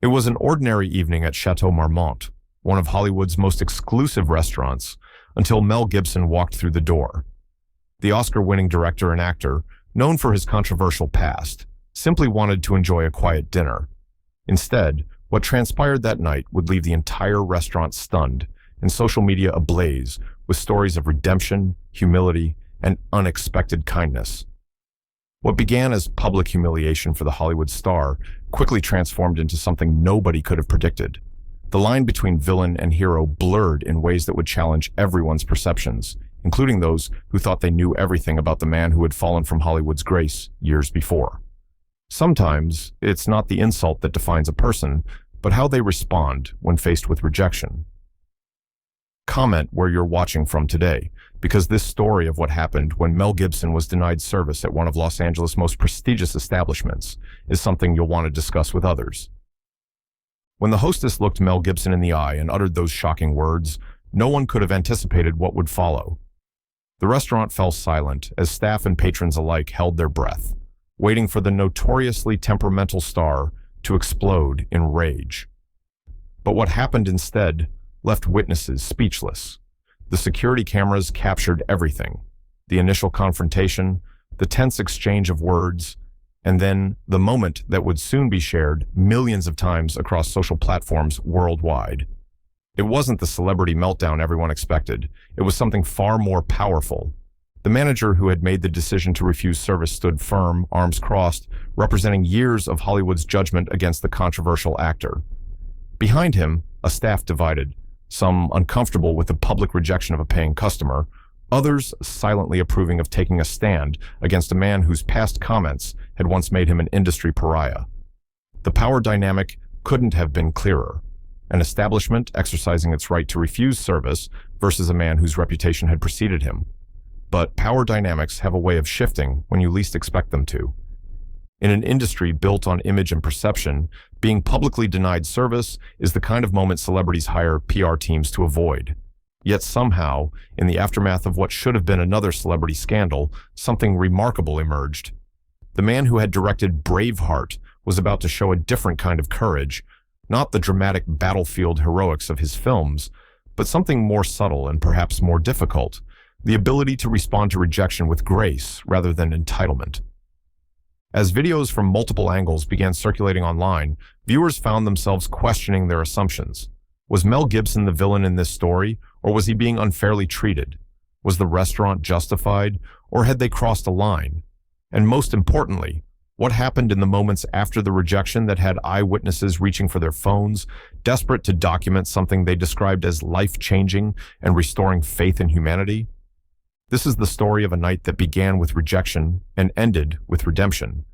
It was an ordinary evening at Chateau Marmont, one of Hollywood's most exclusive restaurants, until Mel Gibson walked through the door. The Oscar-winning director and actor, known for his controversial past, simply wanted to enjoy a quiet dinner. Instead, what transpired that night would leave the entire restaurant stunned and social media ablaze with stories of redemption, humility, and unexpected kindness. What began as public humiliation for the Hollywood star quickly transformed into something nobody could have predicted. The line between villain and hero blurred in ways that would challenge everyone's perceptions, including those who thought they knew everything about the man who had fallen from Hollywood's grace years before. Sometimes, it's not the insult that defines a person, but how they respond when faced with rejection. Comment where you're watching from today, because this story of what happened when Mel Gibson was denied service at one of Los Angeles' most prestigious establishments is something you'll want to discuss with others. When the hostess looked Mel Gibson in the eye and uttered those shocking words, no one could have anticipated what would follow. The restaurant fell silent as staff and patrons alike held their breath, waiting for the notoriously temperamental star to explode in rage. But what happened instead left witnesses speechless. The security cameras captured everything: the initial confrontation, the tense exchange of words, and then the moment that would soon be shared millions of times across social platforms worldwide. It wasn't the celebrity meltdown everyone expected. It was something far more powerful. The manager who had made the decision to refuse service stood firm, arms crossed, representing years of Hollywood's judgment against the controversial actor. Behind him, a staff divided, some uncomfortable with the public rejection of a paying customer, others silently approving of taking a stand against a man whose past comments had once made him an industry pariah. The power dynamic couldn't have been clearer: an establishment exercising its right to refuse service versus a man whose reputation had preceded him. But power dynamics have a way of shifting when you least expect them to. In an industry built on image and perception, being publicly denied service is the kind of moment celebrities hire PR teams to avoid. Yet somehow, in the aftermath of what should have been another celebrity scandal, something remarkable emerged. The man who had directed Braveheart was about to show a different kind of courage, not the dramatic battlefield heroics of his films, but something more subtle and perhaps more difficult: the ability to respond to rejection with grace rather than entitlement. As videos from multiple angles began circulating online, viewers found themselves questioning their assumptions. Was Mel Gibson the villain in this story, or was he being unfairly treated? Was the restaurant justified, or had they crossed a line? And most importantly, what happened in the moments after the rejection that had eyewitnesses reaching for their phones, desperate to document something they described as life-changing and restoring faith in humanity? This is the story of a night that began with rejection and ended with redemption,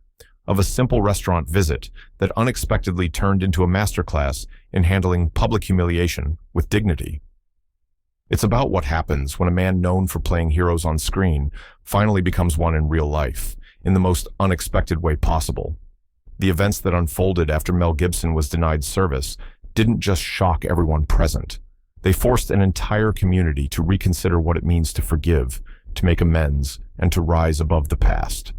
of a simple restaurant visit that unexpectedly turned into a masterclass in handling public humiliation with dignity. It's about what happens when a man known for playing heroes on screen finally becomes one in real life, in the most unexpected way possible. The events that unfolded after Mel Gibson was denied service didn't just shock everyone present. They forced an entire community to reconsider what it means to forgive, to make amends, and to rise above the past.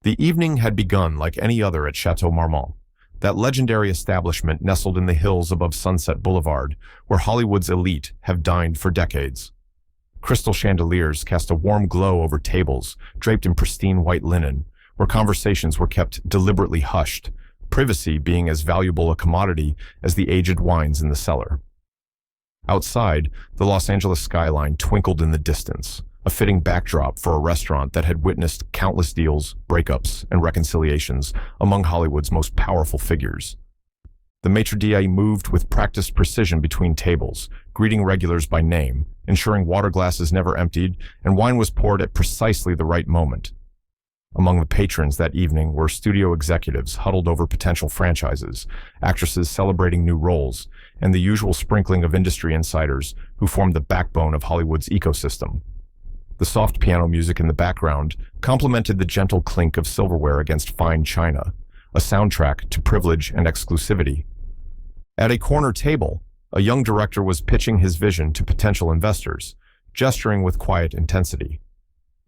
The evening had begun like any other at Chateau Marmont, that legendary establishment nestled in the hills above Sunset Boulevard, where Hollywood's elite have dined for decades. Crystal chandeliers cast a warm glow over tables draped in pristine white linen, where conversations were kept deliberately hushed, privacy being as valuable a commodity as the aged wines in the cellar. Outside, the Los Angeles skyline twinkled in the distance, a fitting backdrop for a restaurant that had witnessed countless deals, breakups, and reconciliations among Hollywood's most powerful figures. The maitre d' moved with practiced precision between tables, greeting regulars by name, ensuring water glasses never emptied, and wine was poured at precisely the right moment. Among the patrons that evening were studio executives huddled over potential franchises, actresses celebrating new roles, and the usual sprinkling of industry insiders who formed the backbone of Hollywood's ecosystem. The soft piano music in the background complemented the gentle clink of silverware against fine china, a soundtrack to privilege and exclusivity. At a corner table, a young director was pitching his vision to potential investors, gesturing with quiet intensity.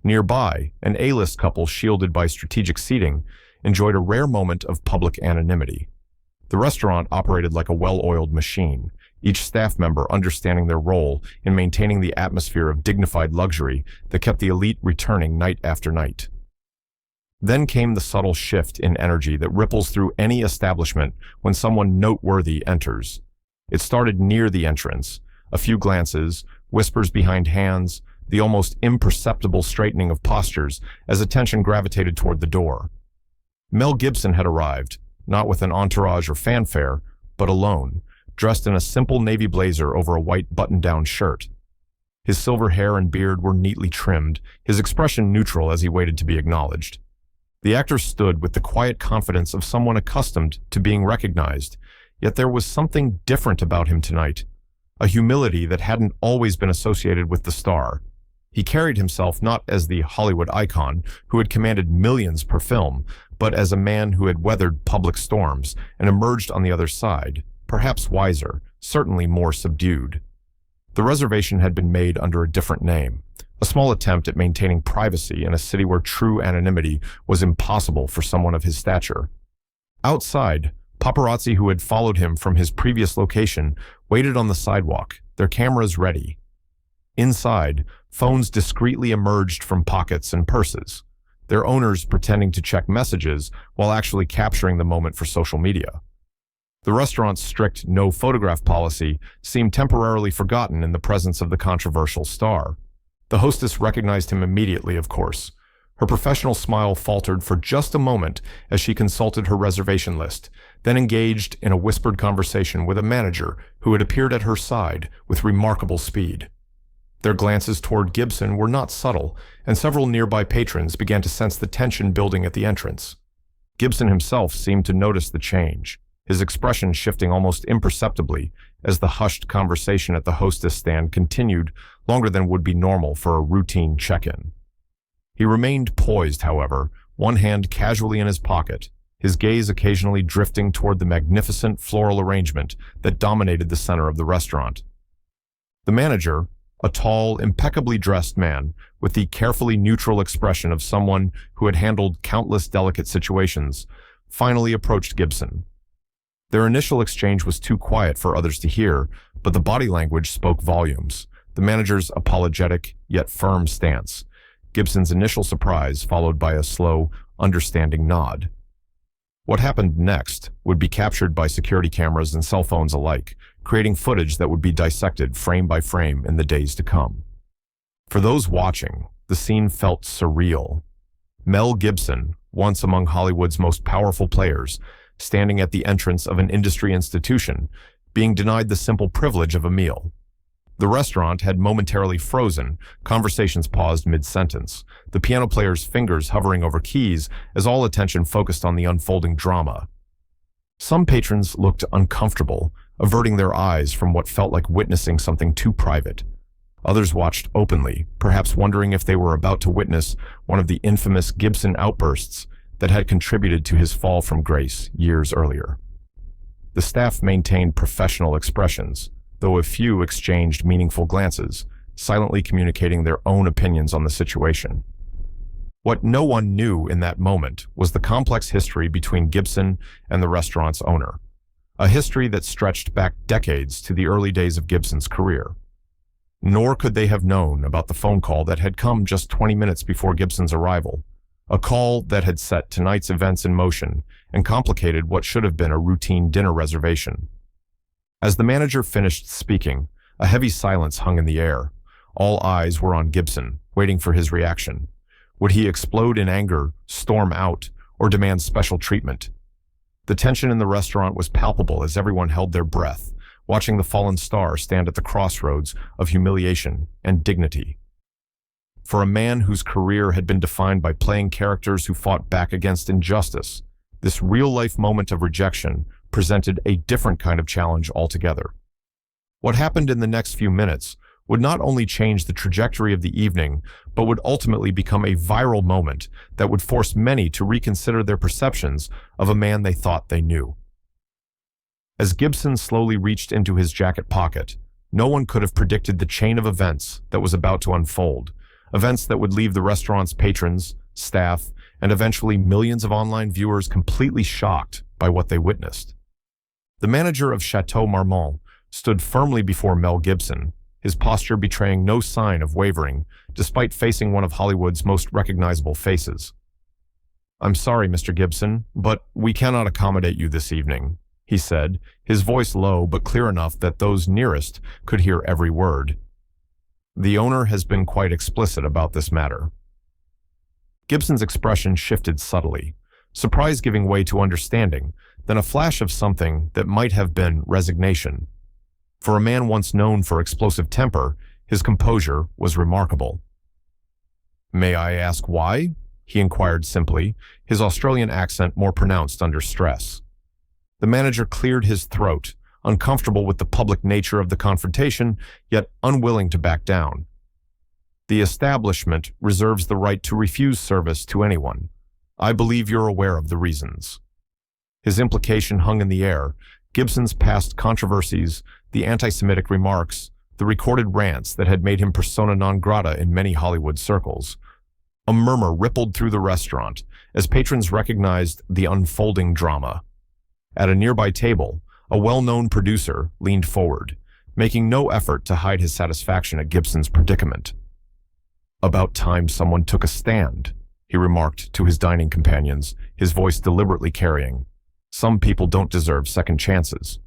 Nearby, an A-list couple shielded by strategic seating enjoyed a rare moment of public anonymity. The restaurant operated like a well-oiled machine, each staff member understanding their role in maintaining the atmosphere of dignified luxury that kept the elite returning night after night. Then came the subtle shift in energy that ripples through any establishment when someone noteworthy enters. It started near the entrance, a few glances, whispers behind hands, the almost imperceptible straightening of postures as attention gravitated toward the door. Mel Gibson had arrived, not with an entourage or fanfare, but alone, dressed in a simple navy blazer over a white button-down shirt. His silver hair and beard were neatly trimmed, his expression neutral as he waited to be acknowledged. The actor stood with the quiet confidence of someone accustomed to being recognized, yet there was something different about him tonight, a humility that hadn't always been associated with the star. He carried himself not as the Hollywood icon who had commanded millions per film, but as a man who had weathered public storms and emerged on the other side, perhaps wiser, certainly more subdued. The reservation had been made under a different name, a small attempt at maintaining privacy in a city where true anonymity was impossible for someone of his stature. Outside, paparazzi who had followed him from his previous location waited on the sidewalk, their cameras ready. Inside, phones discreetly emerged from pockets and purses, their owners pretending to check messages while actually capturing the moment for social media. The restaurant's strict no photograph policy seemed temporarily forgotten in the presence of the controversial star. The hostess recognized him immediately, of course. Her professional smile faltered for just a moment as she consulted her reservation list, then engaged in a whispered conversation with a manager who had appeared at her side with remarkable speed. Their glances toward Gibson were not subtle, and several nearby patrons began to sense the tension building at the entrance. Gibson himself seemed to notice the change, his expression shifting almost imperceptibly as the hushed conversation at the hostess stand continued longer than would be normal for a routine check-in. He remained poised, however, one hand casually in his pocket, his gaze occasionally drifting toward the magnificent floral arrangement that dominated the center of the restaurant. The manager, a tall, impeccably dressed man with the carefully neutral expression of someone who had handled countless delicate situations, finally approached Gibson. Their initial exchange was too quiet for others to hear, but the body language spoke volumes. The manager's apologetic yet firm stance, Gibson's initial surprise followed by a slow, understanding nod. What happened next would be captured by security cameras and cell phones alike, creating footage that would be dissected frame by frame in the days to come. For those watching, the scene felt surreal. Mel Gibson, once among Hollywood's most powerful players, standing at the entrance of an industry institution, being denied the simple privilege of a meal. The restaurant had momentarily frozen, conversations paused mid-sentence, the piano player's fingers hovering over keys as all attention focused on the unfolding drama. Some patrons looked uncomfortable, averting their eyes from what felt like witnessing something too private. Others watched openly, perhaps wondering if they were about to witness one of the infamous Gibson outbursts that had contributed to his fall from grace years earlier. The staff maintained professional expressions, though a few exchanged meaningful glances, silently communicating their own opinions on the situation. What no one knew in that moment was the complex history between Gibson and the restaurant's owner, a history that stretched back decades to the early days of Gibson's career. Nor could they have known about the phone call that had come just 20 minutes before Gibson's arrival, a call that had set tonight's events in motion and complicated what should have been a routine dinner reservation. As the manager finished speaking, a heavy silence hung in the air. All eyes were on Gibson, waiting for his reaction. Would he explode in anger, storm out, or demand special treatment? The tension in the restaurant was palpable as everyone held their breath, watching the fallen star stand at the crossroads of humiliation and dignity. For a man whose career had been defined by playing characters who fought back against injustice, this real-life moment of rejection presented a different kind of challenge altogether. What happened in the next few minutes would not only change the trajectory of the evening, but would ultimately become a viral moment that would force many to reconsider their perceptions of a man they thought they knew. As Gibson slowly reached into his jacket pocket, no one could have predicted the chain of events that was about to unfold, events that would leave the restaurant's patrons, staff, and eventually millions of online viewers completely shocked by what they witnessed. The manager of Chateau Marmont stood firmly before Mel Gibson, his posture betraying no sign of wavering, despite facing one of Hollywood's most recognizable faces. "I'm sorry, Mr. Gibson, but we cannot accommodate you this evening," he said, his voice low but clear enough that those nearest could hear every word. "The owner has been quite explicit about this matter." Gibson's expression shifted subtly, surprise giving way to understanding, then a flash of something that might have been resignation. For a man once known for explosive temper, his composure was remarkable. "May I ask why?" he inquired simply, his Australian accent more pronounced under stress. The manager cleared his throat, uncomfortable with the public nature of the confrontation, yet unwilling to back down. "The establishment reserves the right to refuse service to anyone. I believe you're aware of the reasons." His implication hung in the air. Gibson's past controversies, the anti-Semitic remarks, the recorded rants that had made him persona non grata in many Hollywood circles. A murmur rippled through the restaurant as patrons recognized the unfolding drama. At a nearby table, a well-known producer leaned forward, making no effort to hide his satisfaction at Gibson's predicament. "About time someone took a stand," he remarked to his dining companions, his voice deliberately carrying. "Some people don't deserve second chances."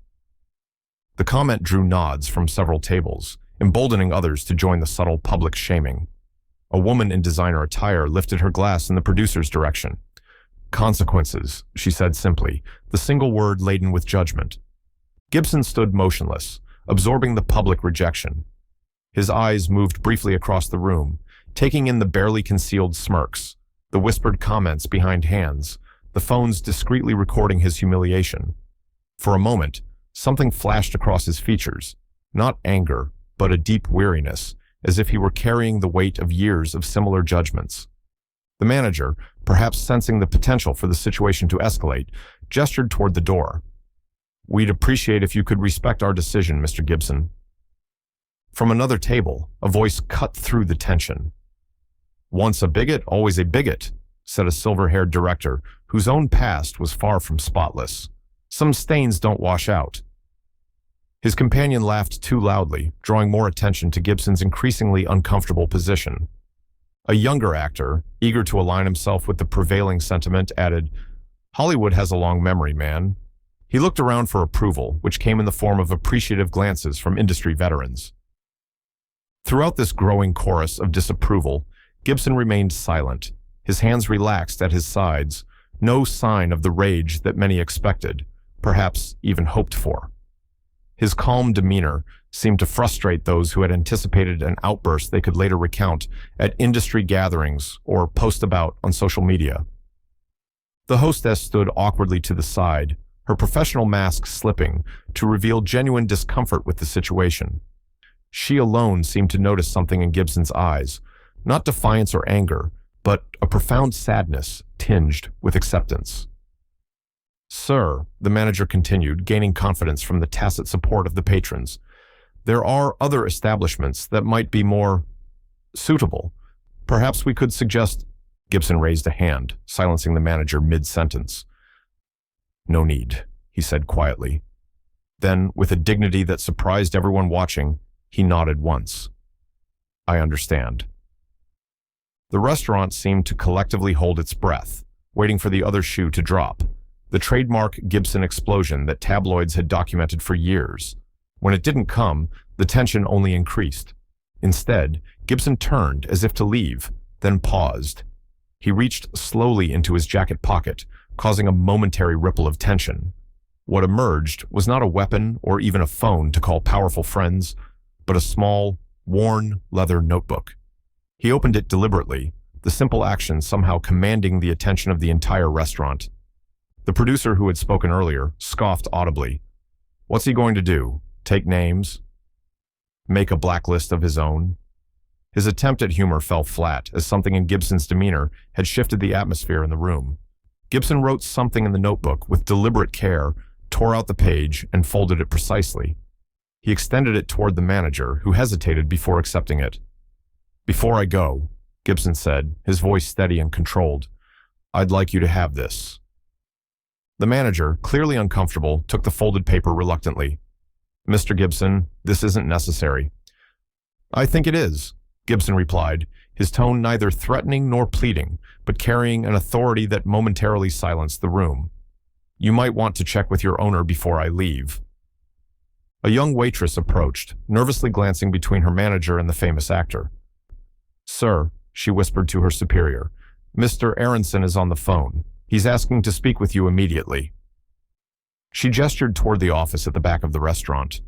The comment drew nods from several tables, emboldening others to join the subtle public shaming. A woman in designer attire lifted her glass in the producer's direction. "Consequences," she said simply, the single word laden with judgment. Gibson stood motionless, absorbing the public rejection. His eyes moved briefly across the room, taking in the barely concealed smirks, the whispered comments behind hands, the phones discreetly recording his humiliation. For a moment, something flashed across his features, not anger, but a deep weariness, as if he were carrying the weight of years of similar judgments. The manager, perhaps sensing the potential for the situation to escalate, gestured toward the door. "We'd appreciate if you could respect our decision, Mr. Gibson." From another table, a voice cut through the tension. "Once a bigot, always a bigot," said a silver-haired director whose own past was far from spotless. "Some stains don't wash out." His companion laughed too loudly, drawing more attention to Gibson's increasingly uncomfortable position. A younger actor, eager to align himself with the prevailing sentiment, added, "Hollywood has a long memory, man." He looked around for approval, which came in the form of appreciative glances from industry veterans. Throughout this growing chorus of disapproval, Gibson remained silent, his hands relaxed at his sides, no sign of the rage that many expected, perhaps even hoped for. His calm demeanor seemed to frustrate those who had anticipated an outburst they could later recount at industry gatherings or post about on social media. The hostess stood awkwardly to the side, her professional mask slipping to reveal genuine discomfort with the situation. She alone seemed to notice something in Gibson's eyes, not defiance or anger, but a profound sadness tinged with acceptance. "Sir," the manager continued, gaining confidence from the tacit support of the patrons, "there are other establishments that might be more suitable. Perhaps we could suggest—" Gibson raised a hand, silencing the manager mid-sentence. "No need," he said quietly. Then, with a dignity that surprised everyone watching, he nodded once. "I understand." The restaurant seemed to collectively hold its breath, waiting for the other shoe to drop, the trademark Gibson explosion that tabloids had documented for years. When it didn't come, the tension only increased. Instead, Gibson turned as if to leave, then paused. He reached slowly into his jacket pocket, causing a momentary ripple of tension. What emerged was not a weapon or even a phone to call powerful friends, but a small, worn leather notebook. He opened it deliberately, the simple action somehow commanding the attention of the entire restaurant. The producer who had spoken earlier scoffed audibly. What's he going to do? Take names? Make a blacklist of his own? His attempt at humor fell flat as something in Gibson's demeanor had shifted the atmosphere in the room. Gibson wrote something in the notebook with deliberate care, tore out the page, and folded it precisely. He extended it toward the manager, who hesitated before accepting it. "Before I go," Gibson said, his voice steady and controlled, "I'd like you to have this." The manager, clearly uncomfortable, took the folded paper reluctantly. "Mr. Gibson, this isn't necessary." "I think it is," Gibson replied, his tone neither threatening nor pleading, but carrying an authority that momentarily silenced the room. "You might want to check with your owner before I leave." A young waitress approached, nervously glancing between her manager and the famous actor. "Sir," she whispered to her superior, "Mr. Aronson is on the phone. He's asking to speak with you immediately." She gestured toward the office at the back of the restaurant.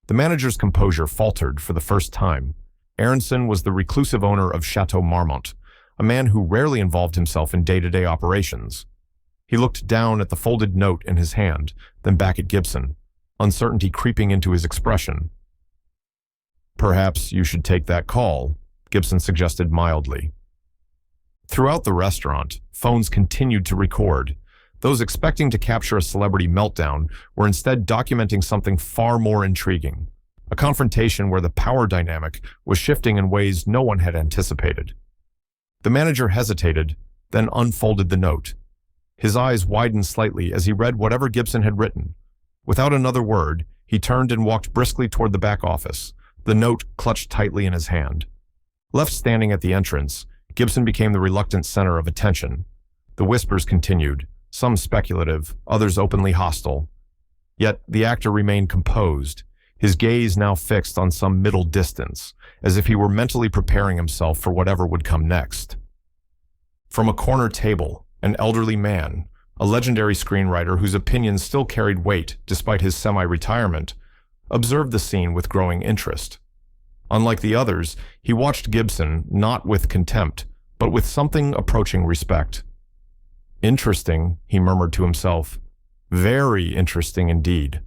The manager's composure faltered for the first time. Aronson was the reclusive owner of Chateau Marmont, a man who rarely involved himself in day-to-day operations. He looked down at the folded note in his hand, then back at Gibson, uncertainty creeping into his expression. "Perhaps you should take that call," Gibson suggested mildly. Throughout the restaurant, phones continued to record. Those expecting to capture a celebrity meltdown were instead documenting something far more intriguing, a confrontation where the power dynamic was shifting in ways no one had anticipated. The manager hesitated, then unfolded the note. His eyes widened slightly as he read whatever Gibson had written. Without another word, he turned and walked briskly toward the back office, the note clutched tightly in his hand. Left standing at the entrance, Gibson became the reluctant center of attention. The whispers continued, some speculative, others openly hostile. Yet the actor remained composed, his gaze now fixed on some middle distance, as if he were mentally preparing himself for whatever would come next. From a corner table, an elderly man, a legendary screenwriter whose opinions still carried weight despite his semi-retirement, observed the scene with growing interest. Unlike the others, he watched Gibson not with contempt, but with something approaching respect. "Interesting," he murmured to himself. "Very interesting indeed."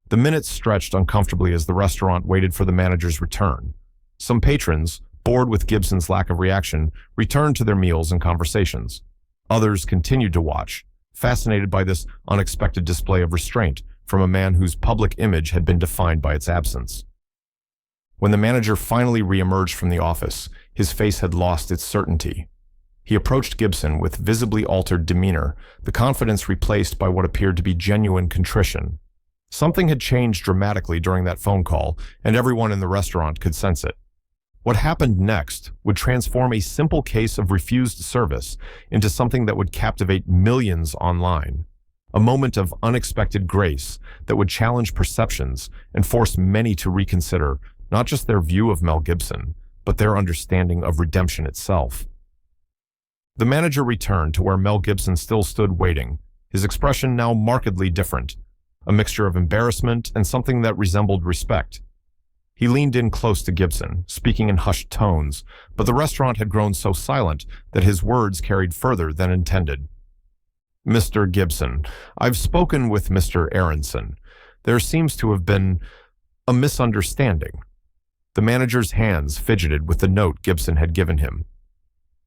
The minutes stretched uncomfortably as the restaurant waited for the manager's return. Some patrons, bored with Gibson's lack of reaction, returned to their meals and conversations. Others continued to watch, fascinated by this unexpected display of restraint from a man whose public image had been defined by its absence. When the manager finally re-emerged from the office, his face had lost its certainty. He approached Gibson with visibly altered demeanor, the confidence replaced by what appeared to be genuine contrition. Something had changed dramatically during that phone call, and everyone in the restaurant could sense it. What happened next would transform a simple case of refused service into something that would captivate millions online. A moment of unexpected grace that would challenge perceptions and force many to reconsider not just their view of Mel Gibson, but their understanding of redemption itself. The manager returned to where Mel Gibson still stood waiting, his expression now markedly different, a mixture of embarrassment and something that resembled respect. He leaned in close to Gibson, speaking in hushed tones, but the restaurant had grown so silent that his words carried further than intended. "Mr. Gibson, I've spoken with Mr. Aronson. There seems to have been a misunderstanding." The manager's hands fidgeted with the note Gibson had given him.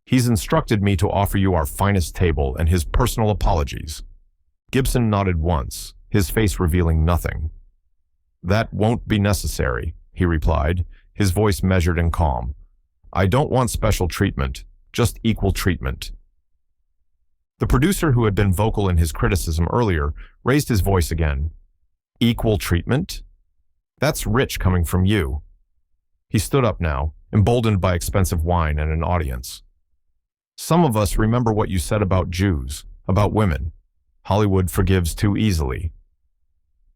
"He's instructed me to offer you our finest table and his personal apologies." Gibson nodded once, his face revealing nothing. "That won't be necessary," he replied, his voice measured and calm. "I don't want special treatment, just equal treatment." The producer, who had been vocal in his criticism earlier, raised his voice again. "Equal treatment? That's rich coming from you." He stood up now, emboldened by expensive wine and an audience. "Some of us remember what you said about Jews, about women. Hollywood forgives too easily."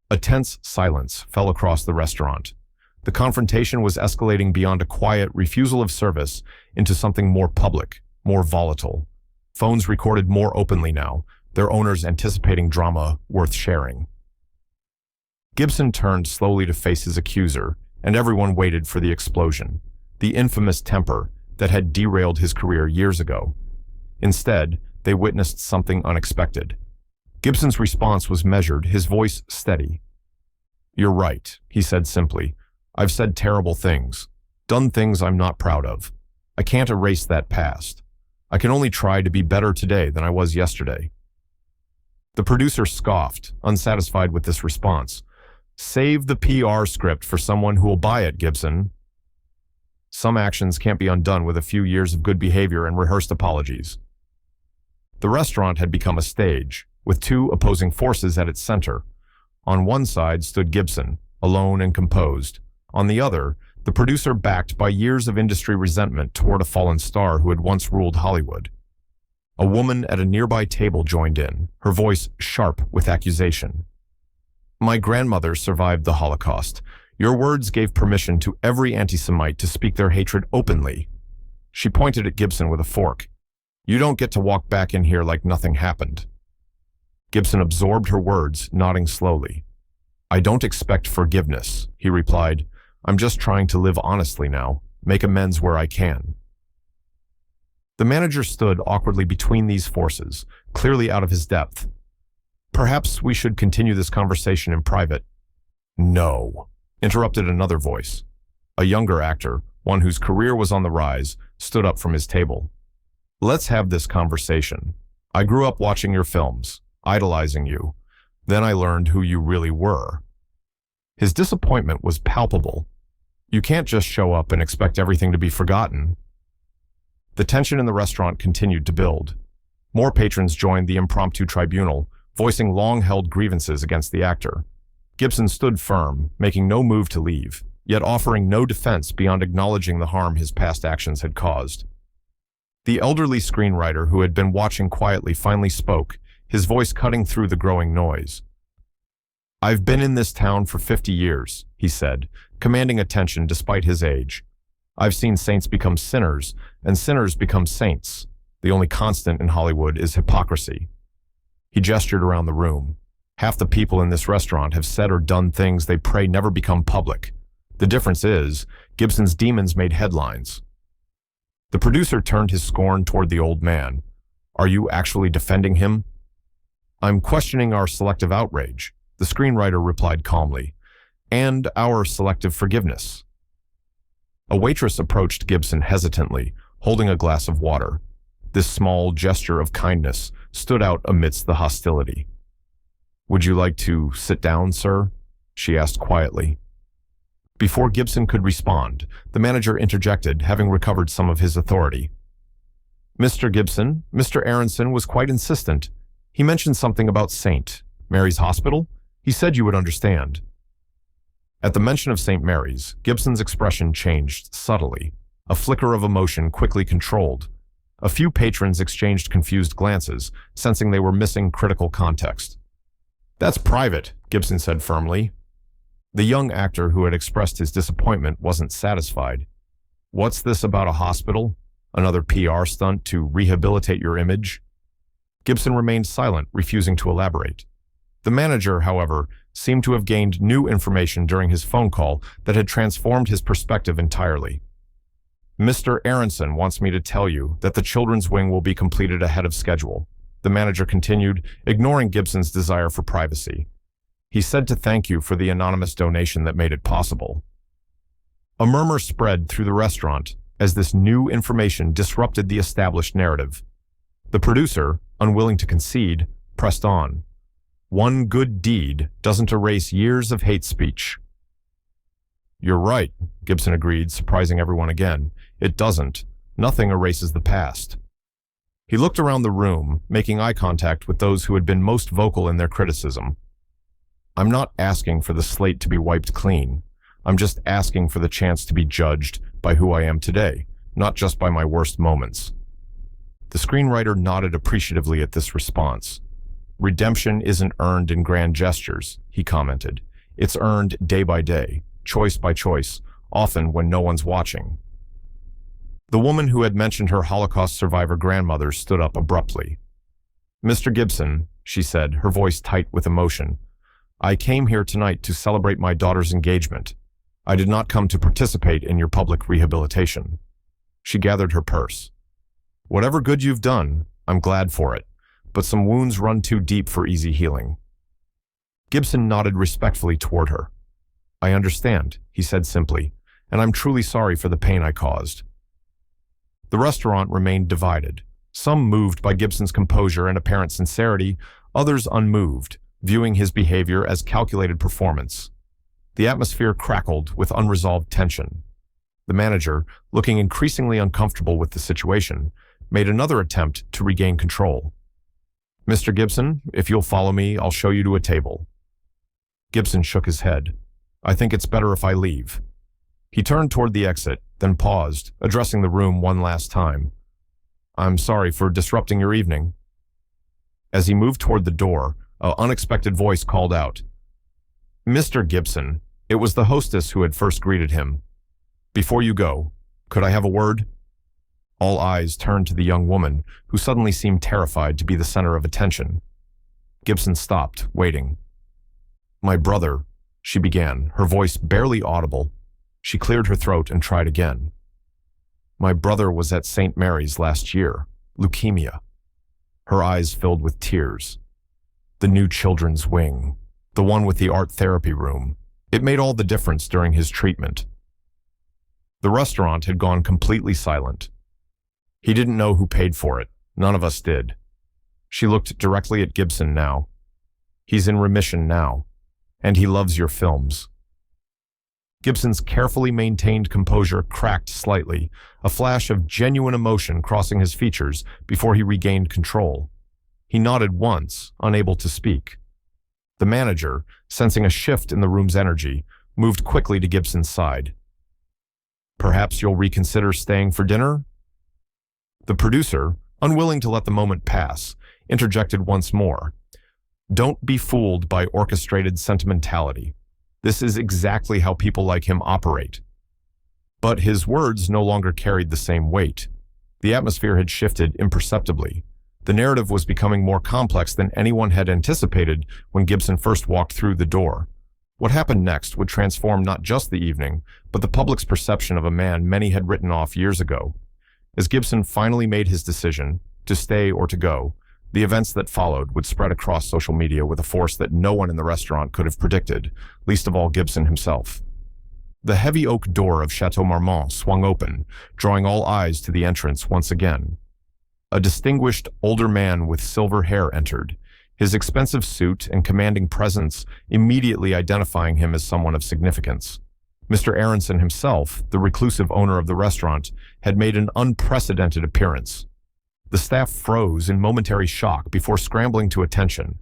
A tense silence fell across the restaurant. The confrontation was escalating beyond a quiet refusal of service into something more public, more volatile. Phones recorded more openly now, their owners anticipating drama worth sharing. Gibson turned slowly to face his accuser, and everyone waited for the explosion, the infamous temper that had derailed his career years ago. Instead, they witnessed something unexpected. Gibson's response was measured, his voice steady. "You're right," he said simply. "I've said terrible things, done things I'm not proud of. I can't erase that past. I can only try to be better today than I was yesterday." The producer scoffed, unsatisfied with this response. "Save the PR script for someone who will buy it, Gibson." Some actions can't be undone with a few years of good behavior and rehearsed apologies. The restaurant had become a stage, with two opposing forces at its center. On one side stood Gibson, alone and composed. On the other, the producer backed by years of industry resentment toward a fallen star who had once ruled Hollywood. A woman at a nearby table joined in, her voice sharp with accusation. "My grandmother survived the Holocaust. Your words gave permission to every anti-Semite to speak their hatred openly." She pointed at Gibson with a fork. "You don't get to walk back in here like nothing happened." Gibson absorbed her words, nodding slowly. "I don't expect forgiveness," he replied. "I'm just trying to live honestly now, make amends where I can." The manager stood awkwardly between these forces, clearly out of his depth. "Perhaps we should continue this conversation in private." "No," interrupted another voice. A younger actor, one whose career was on the rise, stood up from his table. "Let's have this conversation. I grew up watching your films, idolizing you. Then I learned who you really were." His disappointment was palpable. You can't just show up and expect everything to be forgotten. The tension in the restaurant continued to build. More patrons joined the impromptu tribunal, voicing long-held grievances against the actor. Gibson stood firm, making no move to leave, yet offering no defense beyond acknowledging the harm his past actions had caused. The elderly screenwriter who had been watching quietly finally spoke, his voice cutting through the growing noise. "I've been in this town for 50 years, he said, commanding attention despite his age. "I've seen saints become sinners, and sinners become saints. The only constant in Hollywood is hypocrisy." He gestured around the room. "Half the people in this restaurant have said or done things they pray never become public. The difference is, Gibson's demons made headlines." The producer turned his scorn toward the old man. "Are you actually defending him?" "I'm questioning our selective outrage," the screenwriter replied calmly, "and our selective forgiveness." A waitress approached Gibson hesitantly, holding a glass of water. This small gesture of kindness stood out amidst the hostility. "Would you like to sit down, sir?" she asked quietly. Before Gibson could respond, the manager interjected, having recovered some of his authority. "Mr. Gibson, Mr. Aronson was quite insistent. He mentioned something about St. Mary's Hospital. He said you would understand." At the mention of St. Mary's, Gibson's expression changed subtly. A flicker of emotion quickly controlled. A few patrons exchanged confused glances, sensing they were missing critical context. "That's private," Gibson said firmly. The young actor who had expressed his disappointment wasn't satisfied. "What's this about a hospital? Another PR stunt to rehabilitate your image?" Gibson remained silent, refusing to elaborate. The manager, however, seemed to have gained new information during his phone call that had transformed his perspective entirely. "Mr. Aronson wants me to tell you that the children's wing will be completed ahead of schedule," the manager continued, ignoring Gibson's desire for privacy. "He said to thank you for the anonymous donation that made it possible." A murmur spread through the restaurant as this new information disrupted the established narrative. The producer, unwilling to concede, pressed on. "One good deed doesn't erase years of hate speech." "You're right," Gibson agreed, surprising everyone again. "It doesn't. Nothing erases the past." He looked around the room, making eye contact with those who had been most vocal in their criticism. "I'm not asking for the slate to be wiped clean. I'm just asking for the chance to be judged by who I am today, not just by my worst moments." The screenwriter nodded appreciatively at this response. "Redemption isn't earned in grand gestures," he commented. "It's earned day by day, choice by choice, often when no one's watching." The woman who had mentioned her Holocaust survivor grandmother stood up abruptly. "Mr. Gibson," she said, her voice tight with emotion, "I came here tonight to celebrate my daughter's engagement. I did not come to participate in your public rehabilitation." She gathered her purse. "Whatever good you've done, I'm glad for it, but some wounds run too deep for easy healing." Gibson nodded respectfully toward her. "I understand," he said simply, "and I'm truly sorry for the pain I caused." The restaurant remained divided, some moved by Gibson's composure and apparent sincerity, others unmoved, viewing his behavior as calculated performance. The atmosphere crackled with unresolved tension. The manager, looking increasingly uncomfortable with the situation, made another attempt to regain control. Mr. Gibson, if you'll follow me, I'll show you to a table. Gibson shook his head. I think it's better if I leave. He turned toward the exit, then paused, addressing the room one last time. I'm sorry for disrupting your evening. As he moved toward the door, an unexpected voice called out. Mr. Gibson, it was the hostess who had first greeted him. Before you go, could I have a word? All eyes turned to the young woman, who suddenly seemed terrified to be the center of attention. Gibson stopped, waiting. My brother, she began, her voice barely audible. She cleared her throat and tried again. My brother was at St. Mary's last year, leukemia. Her eyes filled with tears. The new children's wing, the one with the art therapy room. It made all the difference during his treatment. The restaurant had gone completely silent. He didn't know who paid for it. None of us did. She looked directly at Gibson now. He's in remission now, and he loves your films. Gibson's carefully maintained composure cracked slightly, a flash of genuine emotion crossing his features before he regained control. He nodded once, unable to speak. The manager, sensing a shift in the room's energy, moved quickly to Gibson's side. Perhaps you'll reconsider staying for dinner? The producer, unwilling to let the moment pass, interjected once more. Don't be fooled by orchestrated sentimentality. This is exactly how people like him operate. But his words no longer carried the same weight. The atmosphere had shifted imperceptibly. The narrative was becoming more complex than anyone had anticipated when Gibson first walked through the door. What happened next would transform not just the evening, but the public's perception of a man many had written off years ago. As Gibson finally made his decision, to stay or to go, the events that followed would spread across social media with a force that no one in the restaurant could have predicted, least of all Gibson himself. The heavy oak door of Chateau Marmont swung open, drawing all eyes to the entrance once again. A distinguished older man with silver hair entered, his expensive suit and commanding presence immediately identifying him as someone of significance. Mr. Aronson himself, the reclusive owner of the restaurant, had made an unprecedented appearance. The staff froze in momentary shock before scrambling to attention.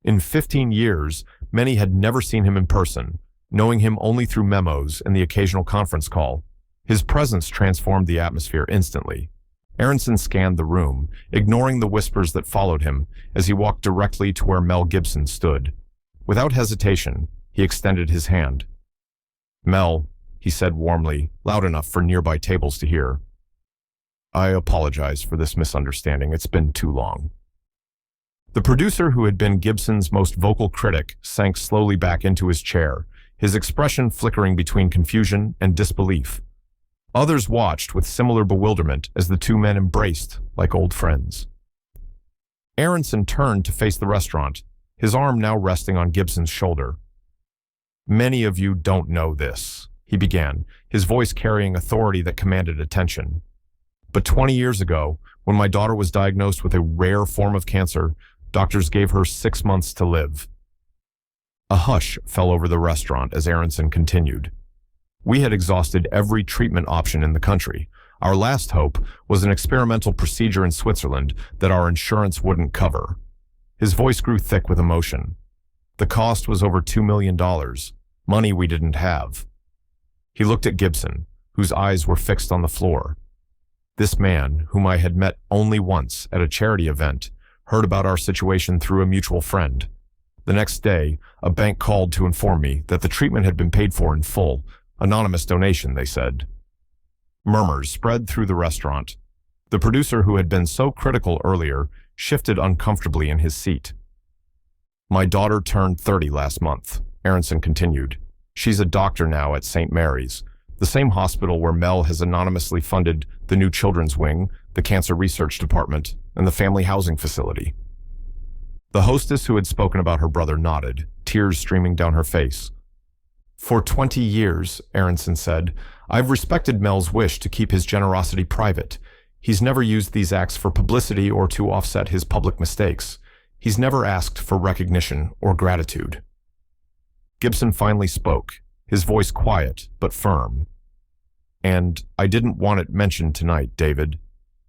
In 15 years, many had never seen him in person, knowing him only through memos and the occasional conference call. His presence transformed the atmosphere instantly. Aronson scanned the room, ignoring the whispers that followed him as he walked directly to where Mel Gibson stood. Without hesitation, he extended his hand. Mel, he said warmly, loud enough for nearby tables to hear. I apologize for this misunderstanding. It's been too long. The producer, who had been Gibson's most vocal critic, sank slowly back into his chair, his expression flickering between confusion and disbelief. Others watched with similar bewilderment as the two men embraced like old friends. Aronson turned to face the restaurant, his arm now resting on Gibson's shoulder. Many of you don't know this, he began, his voice carrying authority that commanded attention. But 20 years ago, when my daughter was diagnosed with a rare form of cancer, doctors gave her 6 months to live. A hush fell over the restaurant as Aronson continued. We had exhausted every treatment option in the country. Our last hope was an experimental procedure in Switzerland that our insurance wouldn't cover. His voice grew thick with emotion. The cost was over $2 million, money we didn't have. He looked at Gibson, whose eyes were fixed on the floor. This man, whom I had met only once at a charity event, heard about our situation through a mutual friend. The next day, a bank called to inform me that the treatment had been paid for in full. Anonymous donation, they said. Murmurs spread through the restaurant. The producer, who had been so critical earlier, shifted uncomfortably in his seat. My daughter turned 30 last month, Aronson continued. She's a doctor now at St. Mary's, the same hospital where Mel has anonymously funded the new children's wing, the cancer research department, and the family housing facility. The hostess who had spoken about her brother nodded, tears streaming down her face. For 20 years, Aronson said, I've respected Mel's wish to keep his generosity private. He's never used these acts for publicity or to offset his public mistakes. He's never asked for recognition or gratitude. Gibson finally spoke, his voice quiet but firm. And I didn't want it mentioned tonight, David.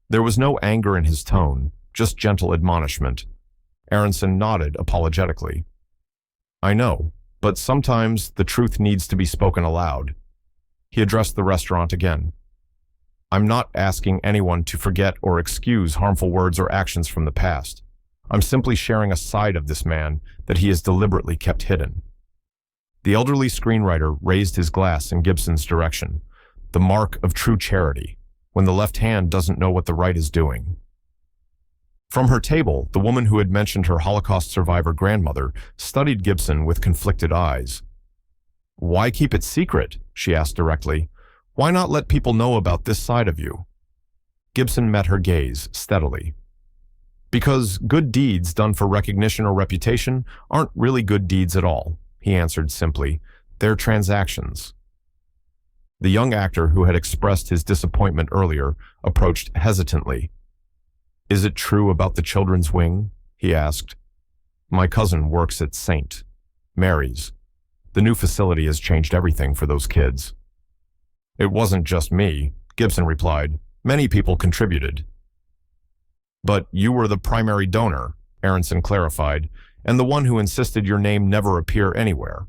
There was no anger in his tone, just gentle admonishment. Aronson nodded apologetically. I know, but sometimes the truth needs to be spoken aloud. He addressed the restaurant again. I'm not asking anyone to forget or excuse harmful words or actions from the past. I'm simply sharing a side of this man that he has deliberately kept hidden. The elderly screenwriter raised his glass in Gibson's direction, the mark of true charity, when the left hand doesn't know what the right is doing. From her table, the woman who had mentioned her Holocaust survivor grandmother studied Gibson with conflicted eyes. Why keep it secret? She asked directly. Why not let people know about this side of you? Gibson met her gaze steadily. Because good deeds done for recognition or reputation aren't really good deeds at all, he answered simply. They're transactions. The young actor who had expressed his disappointment earlier approached hesitantly. Is it true about the children's wing? He asked. My cousin works at St. Mary's. The new facility has changed everything for those kids. It wasn't just me, Gibson replied. Many people contributed. But you were the primary donor, Aronson clarified, and the one who insisted your name never appear anywhere.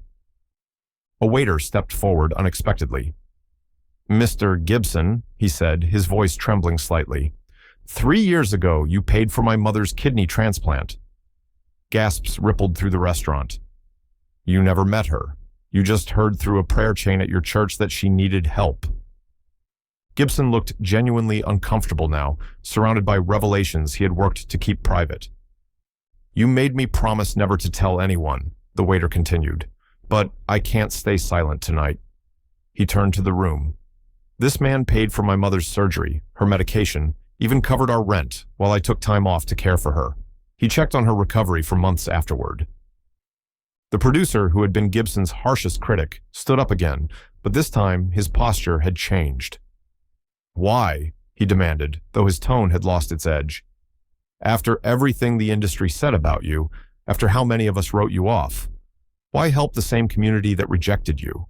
A waiter stepped forward unexpectedly. Mr. Gibson, he said, his voice trembling slightly. 3 years ago, you paid for my mother's kidney transplant. Gasps rippled through the restaurant. You never met her. You just heard through a prayer chain at your church that she needed help. Gibson looked genuinely uncomfortable now, surrounded by revelations he had worked to keep private. You made me promise never to tell anyone, the waiter continued, but I can't stay silent tonight. He turned to the room. This man paid for my mother's surgery, her medication, even covered our rent while I took time off to care for her. He checked on her recovery for months afterward. The producer, who had been Gibson's harshest critic, stood up again, but this time his posture had changed. Why? He demanded, though his tone had lost its edge. After everything the industry said about you, after how many of us wrote you off, why help the same community that rejected you?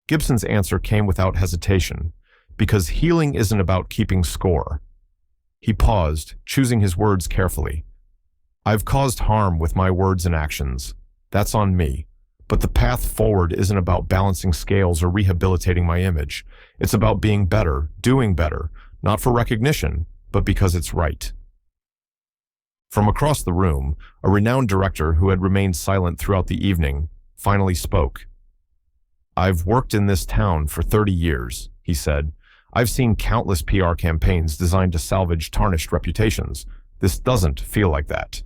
Gibson's answer came without hesitation, because healing isn't about keeping score. He paused, choosing his words carefully. I've caused harm with my words and actions. That's on me. But the path forward isn't about balancing scales or rehabilitating my image. It's about being better, doing better, not for recognition, but because it's right. From across the room, a renowned director who had remained silent throughout the evening finally spoke. I've worked in this town for 30 years, he said. I've seen countless PR campaigns designed to salvage tarnished reputations. This doesn't feel like that.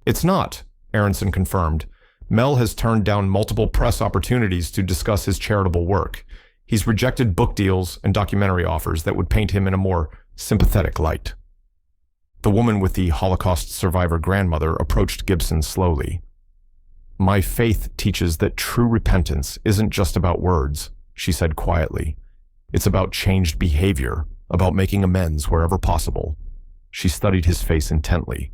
It's not, Aronson confirmed. Mel has turned down multiple press opportunities to discuss his charitable work. He's rejected book deals and documentary offers that would paint him in a more sympathetic light. The woman with the Holocaust survivor grandmother approached Gibson slowly. My faith teaches that true repentance isn't just about words, she said quietly. It's about changed behavior, about making amends wherever possible. She studied his face intently.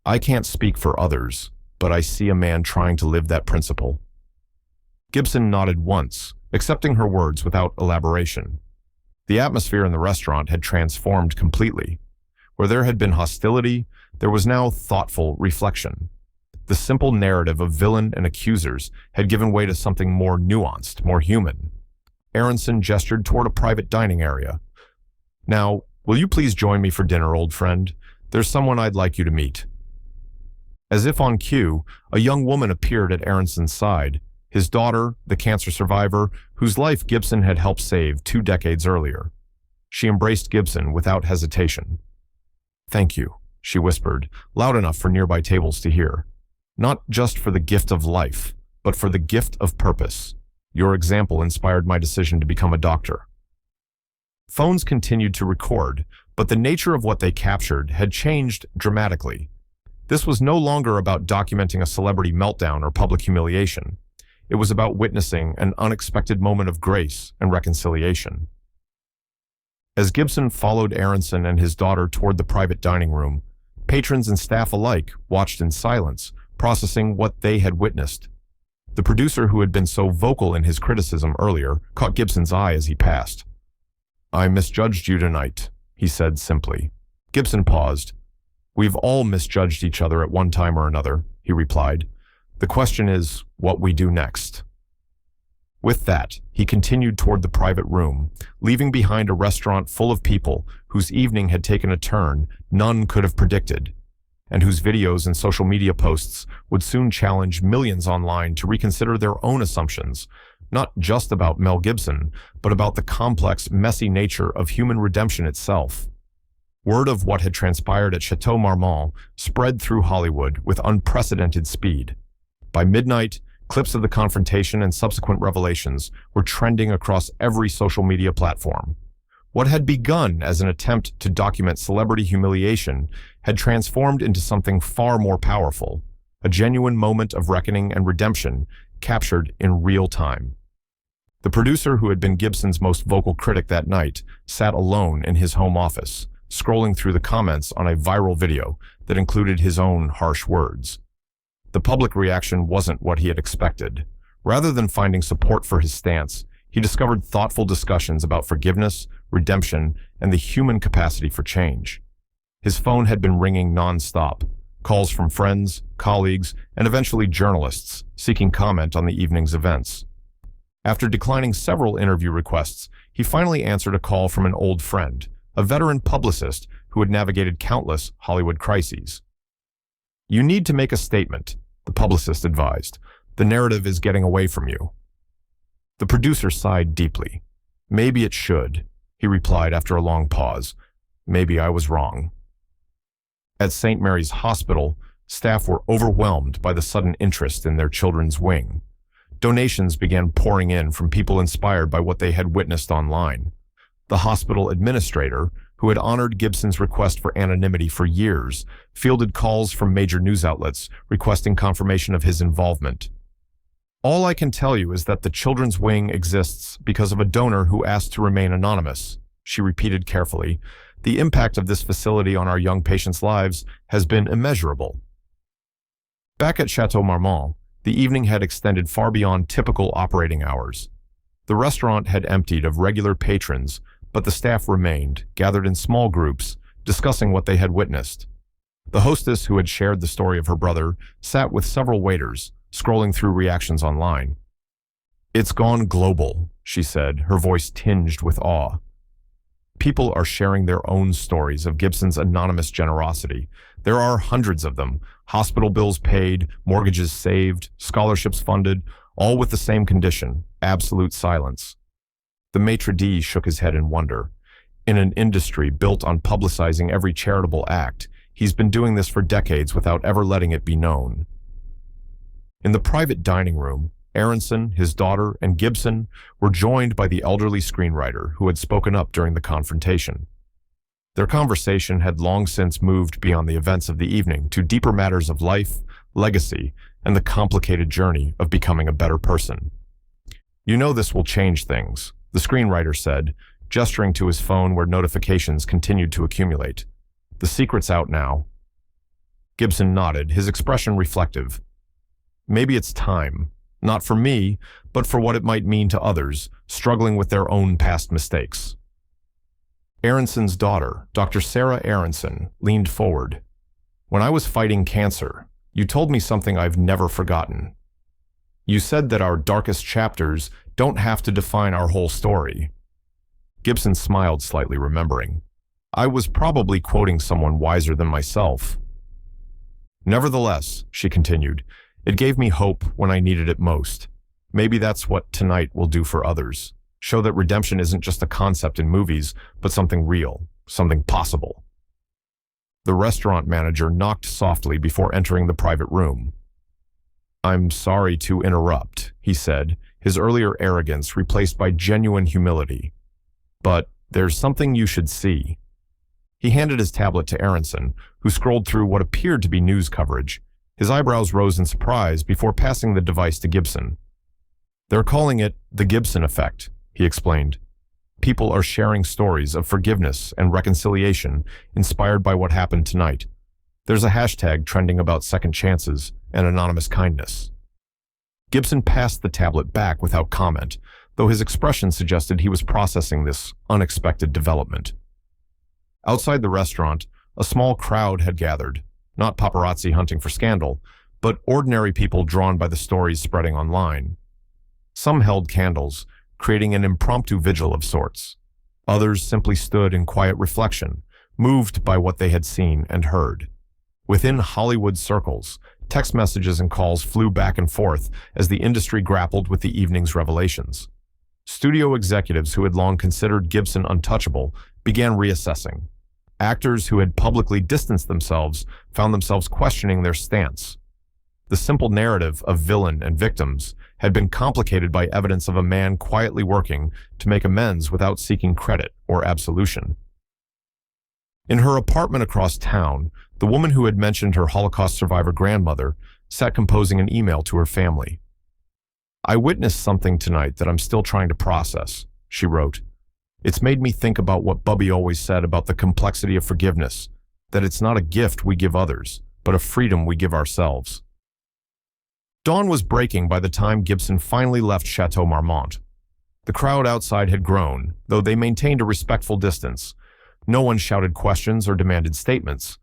I can't speak for others, but I see a man trying to live that principle. Gibson nodded once, accepting her words without elaboration. The atmosphere in the restaurant had transformed completely. Where there had been hostility, there was now thoughtful reflection. The simple narrative of villain and accusers had given way to something more nuanced, more human. Aronson gestured toward a private dining area. Now, will you please join me for dinner, old friend? There's someone I'd like you to meet. As if on cue, a young woman appeared at Aronson's side, his daughter, the cancer survivor, whose life Gibson had helped save 2 decades earlier. She embraced Gibson without hesitation. Thank you, she whispered, loud enough for nearby tables to hear. Not just for the gift of life, but for the gift of purpose. Your example inspired my decision to become a doctor. Phones continued to record, but the nature of what they captured had changed dramatically. This was no longer about documenting a celebrity meltdown or public humiliation. It was about witnessing an unexpected moment of grace and reconciliation. As Gibson followed Aronson and his daughter toward the private dining room, patrons and staff alike watched in silence, processing what they had witnessed. The producer, who had been so vocal in his criticism earlier, caught Gibson's eye as he passed. I misjudged you tonight, he said simply. Gibson paused. "We've all misjudged each other at one time or another," he replied. "The question is what we do next." With that, he continued toward the private room, leaving behind a restaurant full of people whose evening had taken a turn none could have predicted, and whose videos and social media posts would soon challenge millions online to reconsider their own assumptions, not just about Mel Gibson, but about the complex, messy nature of human redemption itself. Word of what had transpired at Chateau Marmont spread through Hollywood with unprecedented speed. By midnight, clips of the confrontation and subsequent revelations were trending across every social media platform. What had begun as an attempt to document celebrity humiliation had transformed into something far more powerful, a genuine moment of reckoning and redemption captured in real time. The producer who had been Gibson's most vocal critic that night sat alone in his home office, scrolling through the comments on a viral video that included his own harsh words. The public reaction wasn't what he had expected. Rather than finding support for his stance, he discovered thoughtful discussions about forgiveness, redemption, and the human capacity for change. His phone had been ringing non-stop, calls from friends, colleagues, and eventually journalists seeking comment on the evening's events. After declining several interview requests, he finally answered a call from an old friend, a veteran publicist who had navigated countless Hollywood crises. "You need to make a statement," the publicist advised. "The narrative is getting away from you." The producer sighed deeply. "Maybe it should," he replied after a long pause. "Maybe I was wrong." At St. Mary's Hospital, staff were overwhelmed by the sudden interest in their children's wing. Donations began pouring in from people inspired by what they had witnessed online. The hospital administrator, who had honored Gibson's request for anonymity for years, fielded calls from major news outlets requesting confirmation of his involvement. "All I can tell you is that the children's wing exists because of a donor who asked to remain anonymous," she repeated carefully. "The impact of this facility on our young patients' lives has been immeasurable." Back at Chateau Marmont, the evening had extended far beyond typical operating hours. The restaurant had emptied of regular patrons, but the staff remained, gathered in small groups, discussing what they had witnessed. The hostess, who had shared the story of her brother, sat with several waiters, scrolling through reactions online. "It's gone global," she said, her voice tinged with awe. "People are sharing their own stories of Gibson's anonymous generosity. There are hundreds of them, hospital bills paid, mortgages saved, scholarships funded, all with the same condition, absolute silence." The maitre d' shook his head in wonder. In an industry built on publicizing every charitable act, he's been doing this for decades without ever letting it be known. In the private dining room, Aronson, his daughter, and Gibson were joined by the elderly screenwriter who had spoken up during the confrontation. Their conversation had long since moved beyond the events of the evening to deeper matters of life, legacy, and the complicated journey of becoming a better person. "You know this will change things," the screenwriter said, gesturing to his phone where notifications continued to accumulate. "The secret's out now." Gibson nodded, his expression reflective. "Maybe it's time. Not for me, but for what it might mean to others, struggling with their own past mistakes." Aronson's daughter, Dr. Sarah Aronson, leaned forward. "When I was fighting cancer, you told me something I've never forgotten. You said that our darkest chapters don't have to define our whole story." Gibson smiled slightly, remembering. "I was probably quoting someone wiser than myself." "Nevertheless," she continued, "it gave me hope when I needed it most. Maybe that's what tonight will do for others. Show that redemption isn't just a concept in movies, but something real, something possible." The restaurant manager knocked softly before entering the private room. "I'm sorry to interrupt," he said, his earlier arrogance replaced by genuine humility. "But there's something you should see." He handed his tablet to Aronson, who scrolled through what appeared to be news coverage. His eyebrows rose in surprise before passing the device to Gibson. "They're calling it the Gibson effect," he explained. "People are sharing stories of forgiveness and reconciliation inspired by what happened tonight. There's a hashtag trending about second chances and anonymous kindness." Gibson passed the tablet back without comment, though his expression suggested he was processing this unexpected development. Outside the restaurant, A small crowd had gathered, not paparazzi hunting for scandal, but ordinary people drawn by the stories spreading online. Some held candles, creating an impromptu vigil of sorts. Others simply stood in quiet reflection, moved by what they had seen and heard. Within Hollywood circles, text messages and calls flew back and forth as the industry grappled with the evening's revelations. Studio executives who had long considered Gibson untouchable began reassessing. Actors who had publicly distanced themselves found themselves questioning their stance. The simple narrative of villain and victims had been complicated by evidence of a man quietly working to make amends without seeking credit or absolution. In her apartment across town, the woman who had mentioned her Holocaust survivor grandmother sat composing an email to her family. "I witnessed something tonight that I'm still trying to process," she wrote. "It's made me think about what Bubby always said about the complexity of forgiveness, that it's not a gift we give others, but a freedom we give ourselves." Dawn was breaking by the time Gibson finally left Chateau Marmont. The crowd outside had grown, though they maintained a respectful distance. No one shouted questions or demanded statements.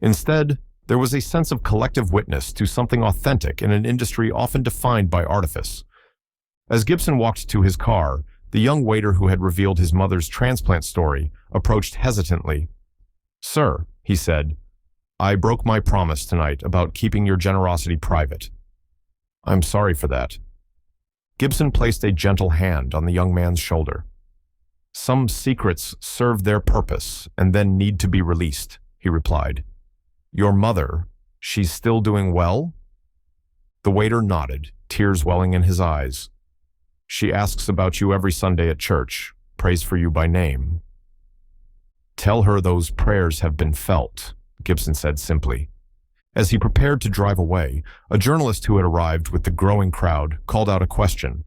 Instead, there was a sense of collective witness to something authentic in an industry often defined by artifice. As Gibson walked to his car, the young waiter who had revealed his mother's transplant story approached hesitantly. "Sir," he said, "I broke my promise tonight about keeping your generosity private." "I'm sorry for that." Gibson placed a gentle hand on the young man's shoulder. "Some secrets serve their purpose and then need to be released," he replied. "Your mother, she's still doing well?" The waiter nodded, tears welling in his eyes. "She asks about you every Sunday at church, prays for you by name." "Tell her those prayers have been felt," Gibson said simply. As he prepared to drive away, a journalist who had arrived with the growing crowd called out a question.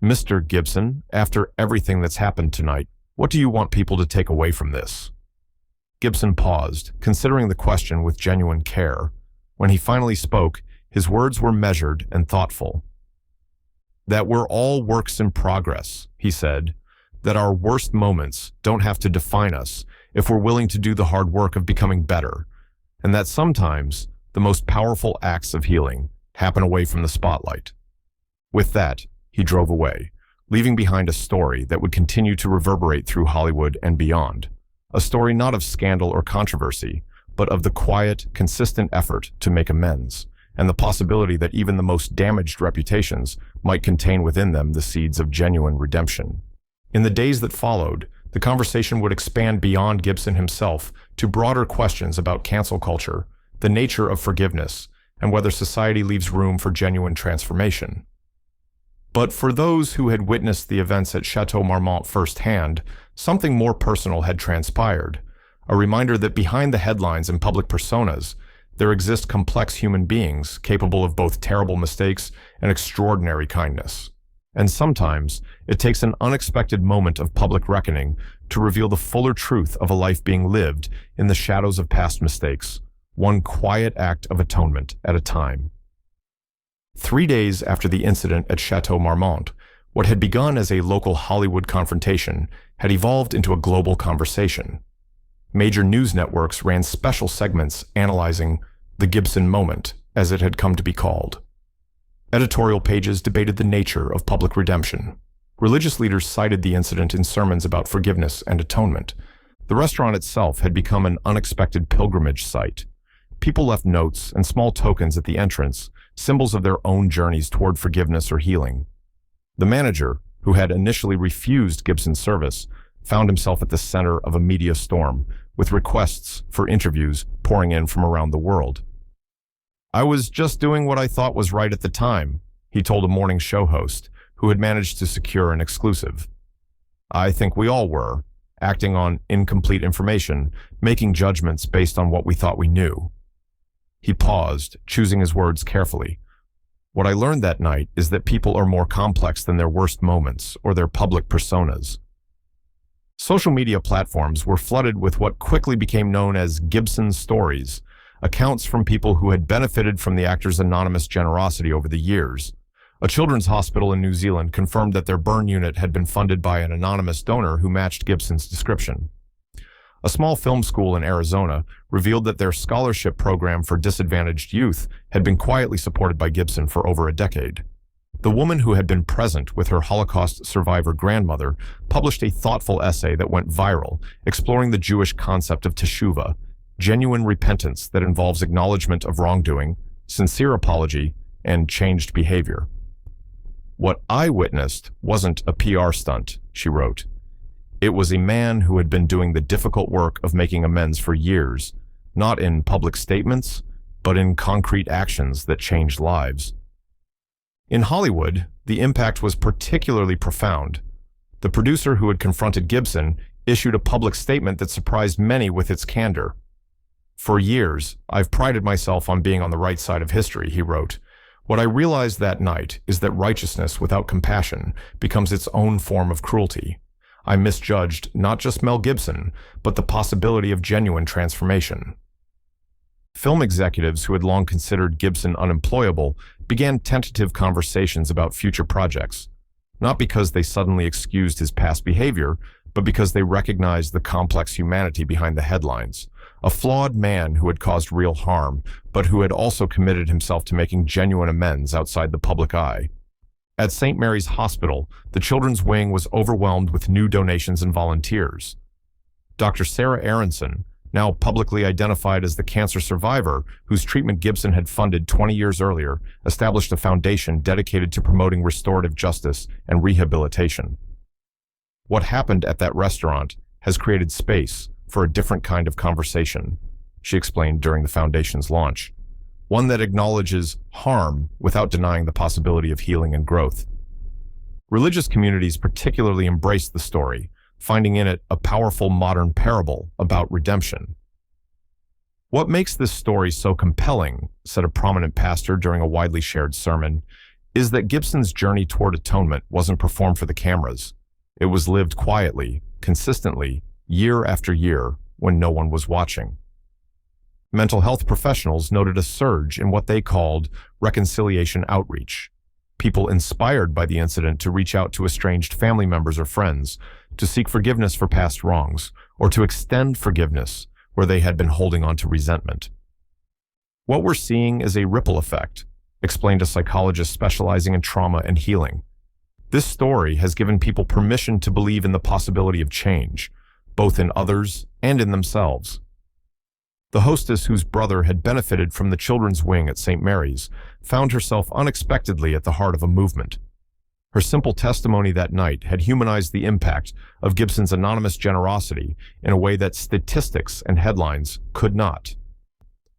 "Mr. Gibson, after everything that's happened tonight, what do you want people to take away from this?" Gibson paused, considering the question with genuine care. When he finally spoke, his words were measured and thoughtful. "That we're all works in progress," he said. "That our worst moments don't have to define us if we're willing to do the hard work of becoming better. And that sometimes the most powerful acts of healing happen away from the spotlight." With that, he drove away, leaving behind a story that would continue to reverberate through Hollywood and beyond. A story not of scandal or controversy, but of the quiet, consistent effort to make amends, and the possibility that even the most damaged reputations might contain within them the seeds of genuine redemption. In the days that followed, the conversation would expand beyond Gibson himself to broader questions about cancel culture, the nature of forgiveness, and whether society leaves room for genuine transformation. But for those who had witnessed the events at Chateau Marmont firsthand, something more personal had transpired, a reminder that behind the headlines and public personas, there exist complex human beings capable of both terrible mistakes and extraordinary kindness. And sometimes, it takes an unexpected moment of public reckoning to reveal the fuller truth of a life being lived in the shadows of past mistakes, one quiet act of atonement at a time. 3 days after the incident at Chateau Marmont, what had begun as a local Hollywood confrontation had evolved into a global conversation. Major news networks ran special segments analyzing the Gibson moment, as it had come to be called. Editorial pages debated the nature of public redemption. Religious leaders cited the incident in sermons about forgiveness and atonement. The restaurant itself had become an unexpected pilgrimage site. People left notes and small tokens at the entrance, symbols of their own journeys toward forgiveness or healing. The manager, who had initially refused Gibson's service, found himself at the center of a media storm, with requests for interviews pouring in from around the world. "I was just doing what I thought was right at the time," he told a morning show host who had managed to secure an exclusive. "I think we all were, acting on incomplete information, making judgments based on what we thought we knew." He paused, choosing his words carefully. "What I learned that night is that people are more complex than their worst moments or their public personas." Social media platforms were flooded with what quickly became known as Gibson stories, accounts from people who had benefited from the actor's anonymous generosity over the years. A children's hospital in New Zealand confirmed that their burn unit had been funded by an anonymous donor who matched Gibson's description. A small film school in Arizona revealed that their scholarship program for disadvantaged youth had been quietly supported by Gibson for over a decade. The woman who had been present with her Holocaust survivor grandmother published a thoughtful essay that went viral, exploring the Jewish concept of teshuvah, genuine repentance that involves acknowledgement of wrongdoing, sincere apology, and changed behavior. "What I witnessed wasn't a PR stunt," she wrote. "It was a man who had been doing the difficult work of making amends for years, not in public statements, but in concrete actions that changed lives." In Hollywood, the impact was particularly profound. The producer who had confronted Gibson issued a public statement that surprised many with its candor. "For years, I've prided myself on being on the right side of history," he wrote. "What I realized that night is that righteousness without compassion becomes its own form of cruelty. I misjudged not just Mel Gibson, but the possibility of genuine transformation." Film executives who had long considered Gibson unemployable began tentative conversations about future projects, not because they suddenly excused his past behavior, but because they recognized the complex humanity behind the headlines. A flawed man who had caused real harm, but who had also committed himself to making genuine amends outside the public eye. At St. Mary's Hospital, the children's wing was overwhelmed with new donations and volunteers. Dr. Sarah Aronson, now publicly identified as the cancer survivor whose treatment Gibson had funded 20 years earlier, established a foundation dedicated to promoting restorative justice and rehabilitation. "What happened at that restaurant has created space for a different kind of conversation," she explained during the foundation's launch. "One that acknowledges harm without denying the possibility of healing and growth." Religious communities particularly embraced the story, finding in it a powerful modern parable about redemption. "What makes this story so compelling," said a prominent pastor during a widely shared sermon, "is that Gibson's journey toward atonement wasn't performed for the cameras. It was lived quietly, consistently, year after year, when no one was watching." Mental health professionals noted a surge in what they called reconciliation outreach. People inspired by the incident to reach out to estranged family members or friends, to seek forgiveness for past wrongs, or to extend forgiveness where they had been holding on to resentment. "What we're seeing is a ripple effect," explained a psychologist specializing in trauma and healing. "This story has given people permission to believe in the possibility of change, both in others and in themselves." The hostess, whose brother had benefited from the children's wing at St. Mary's, found herself unexpectedly at the heart of a movement. Her simple testimony that night had humanized the impact of Gibson's anonymous generosity in a way that statistics and headlines could not.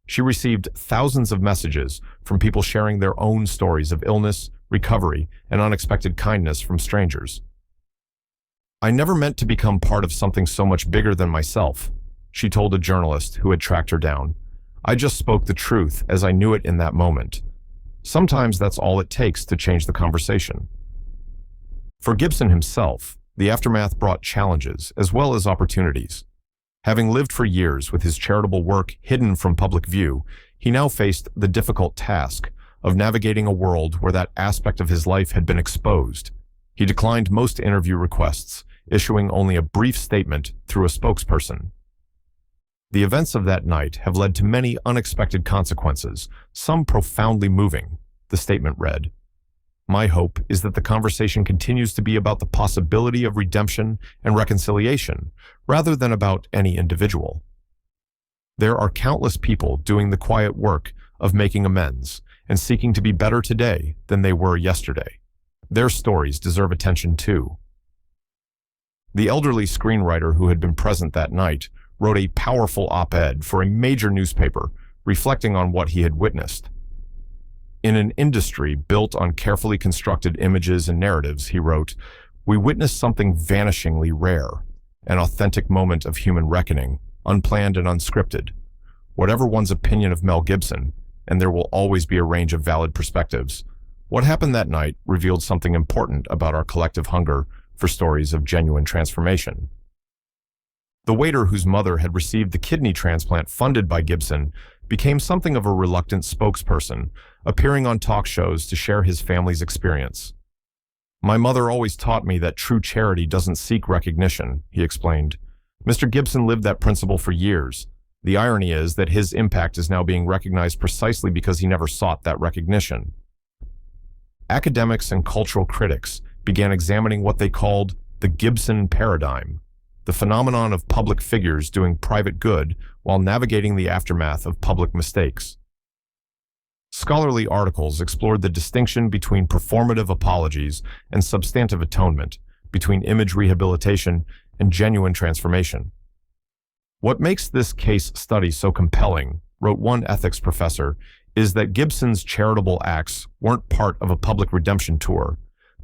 She received thousands of messages from people sharing their own stories of illness, recovery, and unexpected kindness from strangers. "I never meant to become part of something so much bigger than myself," she told a journalist who had tracked her down. "I just spoke the truth as I knew it in that moment. Sometimes that's all it takes to change the conversation." For Gibson himself, the aftermath brought challenges as well as opportunities. Having lived for years with his charitable work hidden from public view, he now faced the difficult task of navigating a world where that aspect of his life had been exposed. He declined most interview requests, issuing only a brief statement through a spokesperson. "The events of that night have led to many unexpected consequences, some profoundly moving," the statement read. "My hope is that the conversation continues to be about the possibility of redemption and reconciliation, rather than about any individual. There are countless people doing the quiet work of making amends and seeking to be better today than they were yesterday. Their stories deserve attention too." The elderly screenwriter who had been present that night wrote a powerful op-ed for a major newspaper, reflecting on what he had witnessed. "In an industry built on carefully constructed images and narratives," he wrote, "we witnessed something vanishingly rare, an authentic moment of human reckoning, unplanned and unscripted. Whatever one's opinion of Mel Gibson, and there will always be a range of valid perspectives, what happened that night revealed something important about our collective hunger for stories of genuine transformation." The waiter whose mother had received the kidney transplant funded by Gibson became something of a reluctant spokesperson, appearing on talk shows to share his family's experience. "My mother always taught me that true charity doesn't seek recognition," he explained. Mr. Gibson lived that principle for years. The irony is that his impact is now being recognized precisely because he never sought that recognition. Academics and cultural critics began examining what they called the Gibson paradigm, the phenomenon of public figures doing private good while navigating the aftermath of public mistakes. Scholarly articles explored the distinction between performative apologies and substantive atonement, between image rehabilitation and genuine transformation. What makes this case study so compelling, wrote one ethics professor, is that Gibson's charitable acts weren't part of a public redemption tour.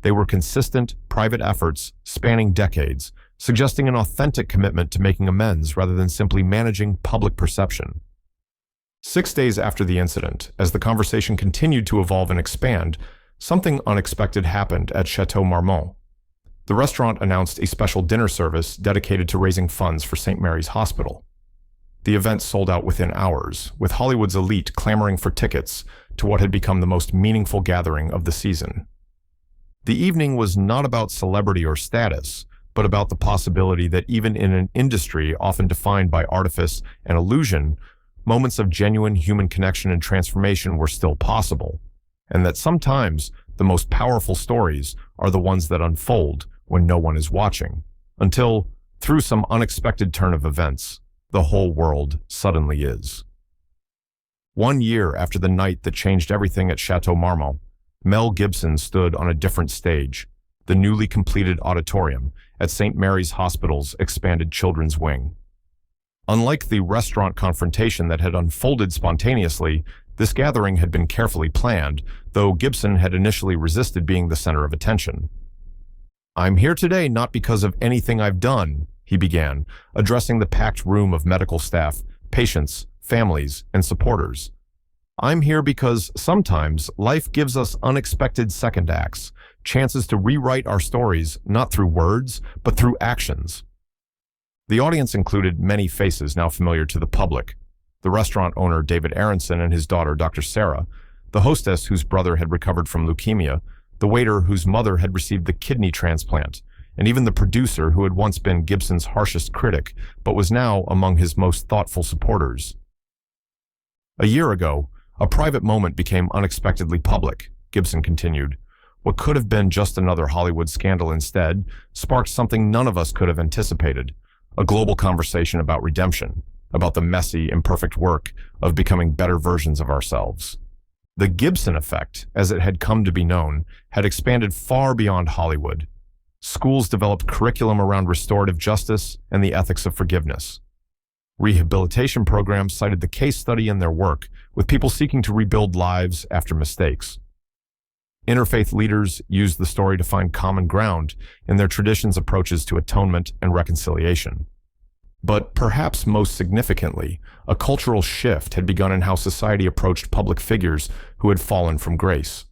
They were consistent, private efforts spanning decades, suggesting an authentic commitment to making amends rather than simply managing public perception. 6 days after the incident, as the conversation continued to evolve and expand, something unexpected happened at Chateau Marmont. The restaurant announced a special dinner service dedicated to raising funds for St. Mary's Hospital. The event sold out within hours, with Hollywood's elite clamoring for tickets to what had become the most meaningful gathering of the season. The evening was not about celebrity or status, but about the possibility that even in an industry often defined by artifice and illusion, moments of genuine human connection and transformation were still possible, and that sometimes the most powerful stories are the ones that unfold when no one is watching, until, through some unexpected turn of events, the whole world suddenly is. 1 year after the night that changed everything at Chateau Marmont, Mel Gibson stood on a different stage, the newly completed auditorium at St. Mary's Hospital's expanded children's wing. Unlike the restaurant confrontation that had unfolded spontaneously, this gathering had been carefully planned, though Gibson had initially resisted being the center of attention. "I'm here today not because of anything I've done," he began, addressing the packed room of medical staff, patients, families, and supporters. "I'm here because sometimes life gives us unexpected second acts, chances to rewrite our stories not through words, but through actions." The audience included many faces now familiar to the public: the restaurant owner David Aronson and his daughter Dr. Sarah, the hostess whose brother had recovered from leukemia, the waiter whose mother had received the kidney transplant, and even the producer who had once been Gibson's harshest critic, but was now among his most thoughtful supporters. "A year ago, a private moment became unexpectedly public," Gibson continued. "What could have been just another Hollywood scandal instead sparked something none of us could have anticipated, a global conversation about redemption, about the messy, imperfect work of becoming better versions of ourselves." The Gibson effect, as it had come to be known, had expanded far beyond Hollywood. Schools developed curriculum around restorative justice and the ethics of forgiveness. Rehabilitation programs cited the case study in their work, with people seeking to rebuild lives after mistakes. Interfaith leaders used the story to find common ground in their tradition's approaches to atonement and reconciliation. But perhaps most significantly, a cultural shift had begun in how society approached public figures who had fallen from grace.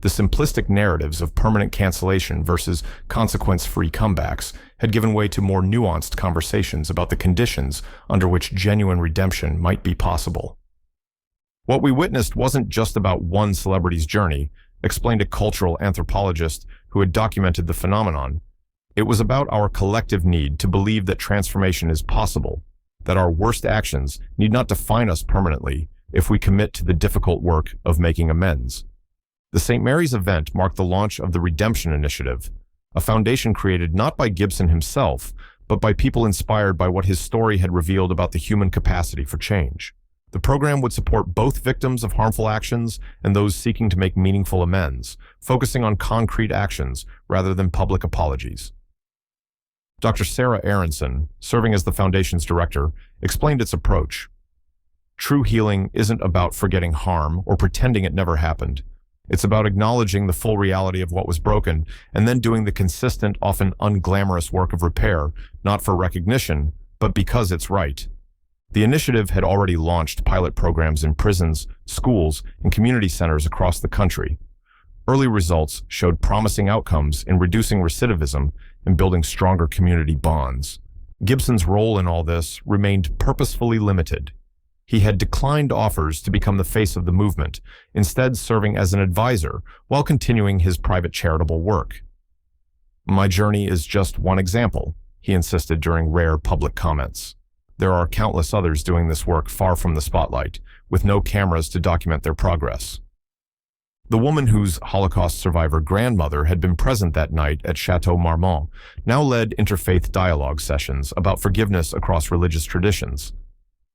The simplistic narratives of permanent cancellation versus consequence-free comebacks had given way to more nuanced conversations about the conditions under which genuine redemption might be possible. "What we witnessed wasn't just about one celebrity's journey," explained a cultural anthropologist who had documented the phenomenon. "It was about our collective need to believe that transformation is possible, that our worst actions need not define us permanently if we commit to the difficult work of making amends." The St. Mary's event marked the launch of the Redemption Initiative, a foundation created not by Gibson himself, but by people inspired by what his story had revealed about the human capacity for change. The program would support both victims of harmful actions and those seeking to make meaningful amends, focusing on concrete actions rather than public apologies. Dr. Sarah Aronson, serving as the foundation's director, explained its approach. "True healing isn't about forgetting harm or pretending it never happened. It's about acknowledging the full reality of what was broken and then doing the consistent, often unglamorous work of repair, not for recognition, but because it's right." The initiative had already launched pilot programs in prisons, schools, and community centers across the country. Early results showed promising outcomes in reducing recidivism and building stronger community bonds. Gibson's role in all this remained purposefully limited. He had declined offers to become the face of the movement, instead serving as an advisor while continuing his private charitable work. "My journey is just one example," he insisted during rare public comments. There are countless others doing this work far from the spotlight, with no cameras to document their progress. The woman whose Holocaust survivor grandmother had been present that night at Chateau Marmont now led interfaith dialogue sessions about forgiveness across religious traditions.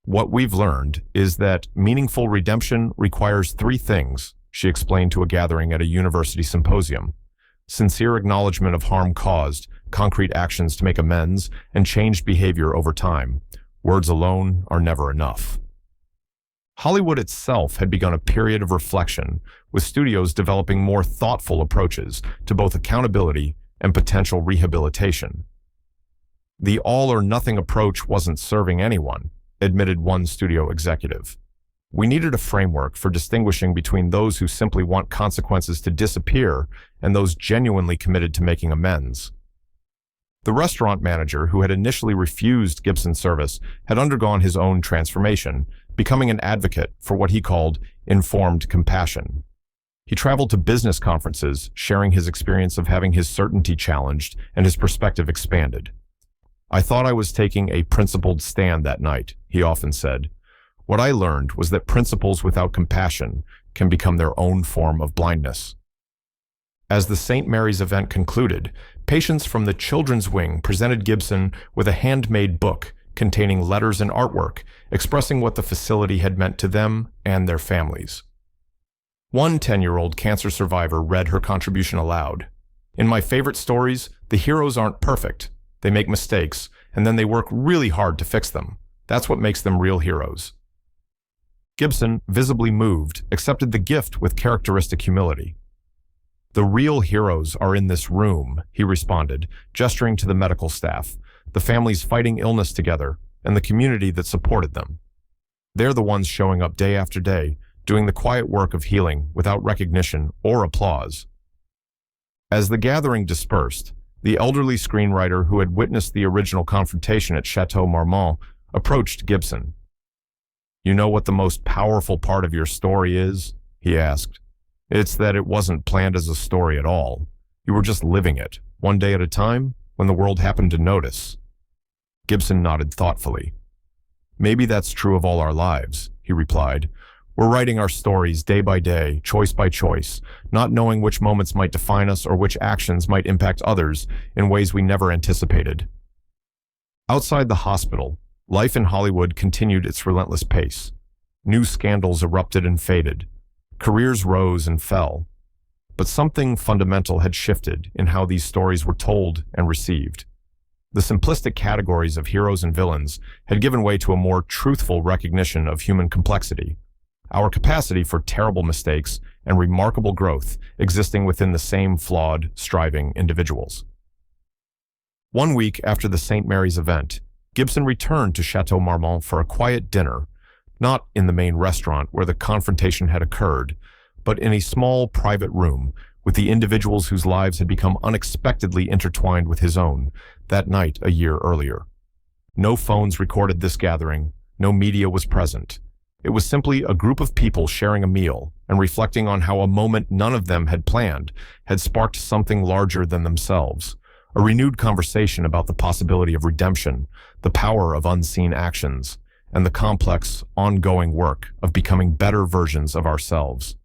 What we've learned is that meaningful redemption requires three things, she explained to a gathering at a university symposium: sincere acknowledgement of harm caused, concrete actions to make amends, and changed behavior over time. Words alone are never enough. Hollywood itself had begun a period of reflection, with studios developing more thoughtful approaches to both accountability and potential rehabilitation. The all-or-nothing approach wasn't serving anyone, admitted one studio executive. We needed a framework for distinguishing between those who simply want consequences to disappear and those genuinely committed to making amends. The restaurant manager who had initially refused Gibson's service had undergone his own transformation, becoming an advocate for what he called informed compassion. He traveled to business conferences, sharing his experience of having his certainty challenged and his perspective expanded. "I thought I was taking a principled stand that night," he often said. "What I learned was that principles without compassion can become their own form of blindness." As the St. Mary's event concluded, patients from the children's wing presented Gibson with a handmade book containing letters and artwork expressing what the facility had meant to them and their families. One 10-year-old cancer survivor read her contribution aloud. "In my favorite stories, the heroes aren't perfect. They make mistakes, and then they work really hard to fix them. That's what makes them real heroes." Gibson, visibly moved, accepted the gift with characteristic humility. "The real heroes are in this room," he responded, gesturing to the medical staff, the families fighting illness together, and the community that supported them. They're the ones showing up day after day, doing the quiet work of healing without recognition or applause. As the gathering dispersed, the elderly screenwriter who had witnessed the original confrontation at Chateau Marmont approached Gibson. "You know what the most powerful part of your story is?" he asked. "It's that it wasn't planned as a story at all. You were just living it, one day at a time, when the world happened to notice." Gibson nodded thoughtfully. "Maybe that's true of all our lives," he replied. "We're writing our stories day by day, choice by choice, not knowing which moments might define us or which actions might impact others in ways we never anticipated." Outside the hospital, life in Hollywood continued its relentless pace. New scandals erupted and faded. Careers rose and fell. But something fundamental had shifted in how these stories were told and received. The simplistic categories of heroes and villains had given way to a more truthful recognition of human complexity, our capacity for terrible mistakes and remarkable growth existing within the same flawed, striving individuals. One week after the St. Mary's event, Gibson returned to Chateau Marmont for a quiet dinner, not in the main restaurant where the confrontation had occurred, but in a small private room with the individuals whose lives had become unexpectedly intertwined with his own that night a year earlier. No phones recorded this gathering, no media was present. It was simply a group of people sharing a meal and reflecting on how a moment none of them had planned had sparked something larger than themselves, a renewed conversation about the possibility of redemption, the power of unseen actions, and the complex, ongoing work of becoming better versions of ourselves.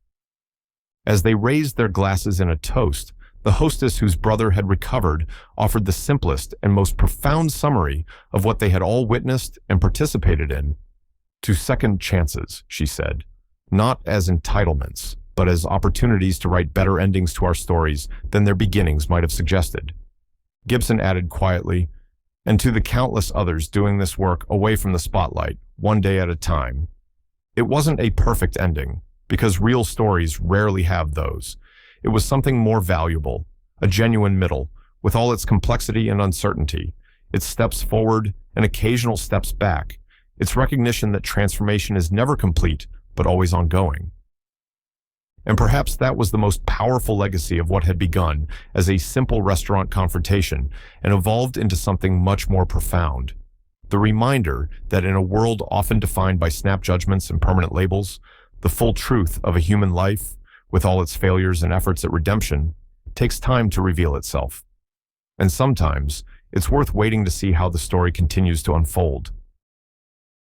As they raised their glasses in a toast, the hostess whose brother had recovered offered the simplest and most profound summary of what they had all witnessed and participated in. "To second chances," she said, "not as entitlements, but as opportunities to write better endings to our stories than their beginnings might have suggested." Gibson added quietly, "And to the countless others doing this work away from the spotlight, one day at a time." It wasn't a perfect ending, because real stories rarely have those. It was something more valuable, a genuine middle, with all its complexity and uncertainty, its steps forward and occasional steps back, its recognition that transformation is never complete, but always ongoing. And perhaps that was the most powerful legacy of what had begun as a simple restaurant confrontation and evolved into something much more profound. The reminder that in a world often defined by snap judgments and permanent labels, the full truth of a human life, with all its failures and efforts at redemption, takes time to reveal itself. And sometimes, it's worth waiting to see how the story continues to unfold.